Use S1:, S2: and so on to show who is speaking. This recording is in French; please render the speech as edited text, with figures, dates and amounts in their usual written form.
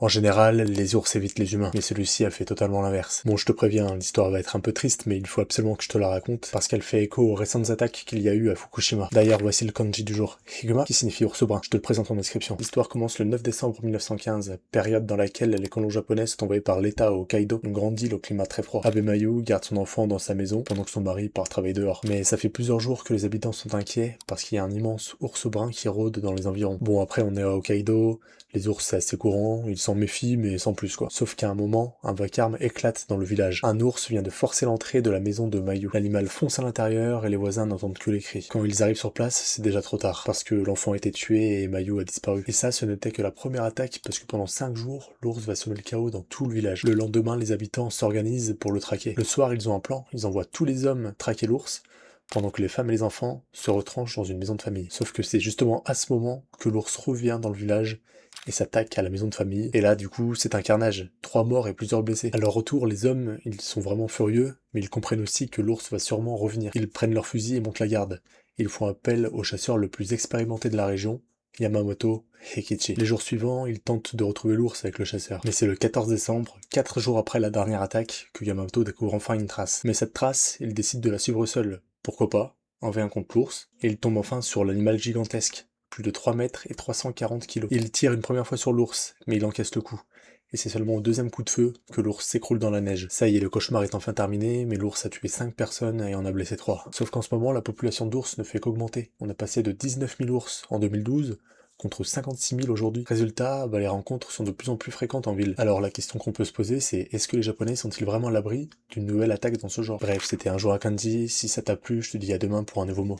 S1: En général, les ours évitent les humains, mais celui-ci a fait totalement l'inverse. Bon, je te préviens, l'histoire va être un peu triste, mais il faut absolument que je te la raconte, parce qu'elle fait écho aux récentes attaques qu'il y a eu à Fukushima. D'ailleurs, voici le kanji du jour, Higuma, qui signifie ours brun. Je te le présente en description. L'histoire commence le 9 décembre 1915, période dans laquelle les colons japonais sont envoyés par l'État au Hokkaido, une grande île au climat très froid. Abe Mayu garde son enfant dans sa maison, pendant que son mari part travailler dehors. Mais ça fait plusieurs jours que les habitants sont inquiets, parce qu'il y a un immense ours brun qui rôde dans les environs. Bon, après, on est à Hokkaido, les ours c'est assez courant, ils s'en méfient mais sans plus quoi. Sauf qu'à un moment, un vacarme éclate dans le village. Un ours vient de forcer l'entrée de la maison de Mayu. L'animal fonce à l'intérieur et les voisins n'entendent que les cris. Quand ils arrivent sur place, c'est déjà trop tard, parce que l'enfant a été tué et Mayu a disparu. Et ça, ce n'était que la première attaque, parce que pendant 5 jours, l'ours va semer le chaos dans tout le village. Le lendemain, les habitants s'organisent pour le traquer. Le soir, ils ont un plan, ils envoient tous les hommes traquer l'ours, pendant que les femmes et les enfants se retranchent dans une maison de famille. Sauf que c'est justement à ce moment que l'ours revient dans le village et s'attaque à la maison de famille. Et là, du coup, c'est un carnage. 3 morts et plusieurs blessés. À leur retour, les hommes, ils sont vraiment furieux, mais ils comprennent aussi que l'ours va sûrement revenir. Ils prennent leurs fusils et montent la garde. Ils font appel au chasseur le plus expérimenté de la région, Yamamoto Heikichi. Les jours suivants, ils tentent de retrouver l'ours avec le chasseur. Mais c'est le 14 décembre, 4 jours après la dernière attaque, que Yamamoto découvre enfin une trace. Mais cette trace, il décide de la suivre seul. Pourquoi pas? En vient contre l'ours, et il tombe enfin sur l'animal gigantesque, plus de 3 mètres et 340 kilos. Il tire une première fois sur l'ours, mais il encaisse le coup. Et c'est seulement au deuxième coup de feu que l'ours s'écroule dans la neige. Ça y est, le cauchemar est enfin terminé, mais l'ours a tué 5 personnes et en a blessé 3. Sauf qu'en ce moment, la population d'ours ne fait qu'augmenter. On est passé de 19 000 ours en 2012 contre 56 000 aujourd'hui. Résultat, les rencontres sont de plus en plus fréquentes en ville. Alors la question qu'on peut se poser, c'est est-ce que les Japonais sont-ils vraiment à l'abri d'une nouvelle attaque dans ce genre? Bref, c'était un jour à Kanji, si ça t'a plu, je te dis à demain pour un nouveau mot.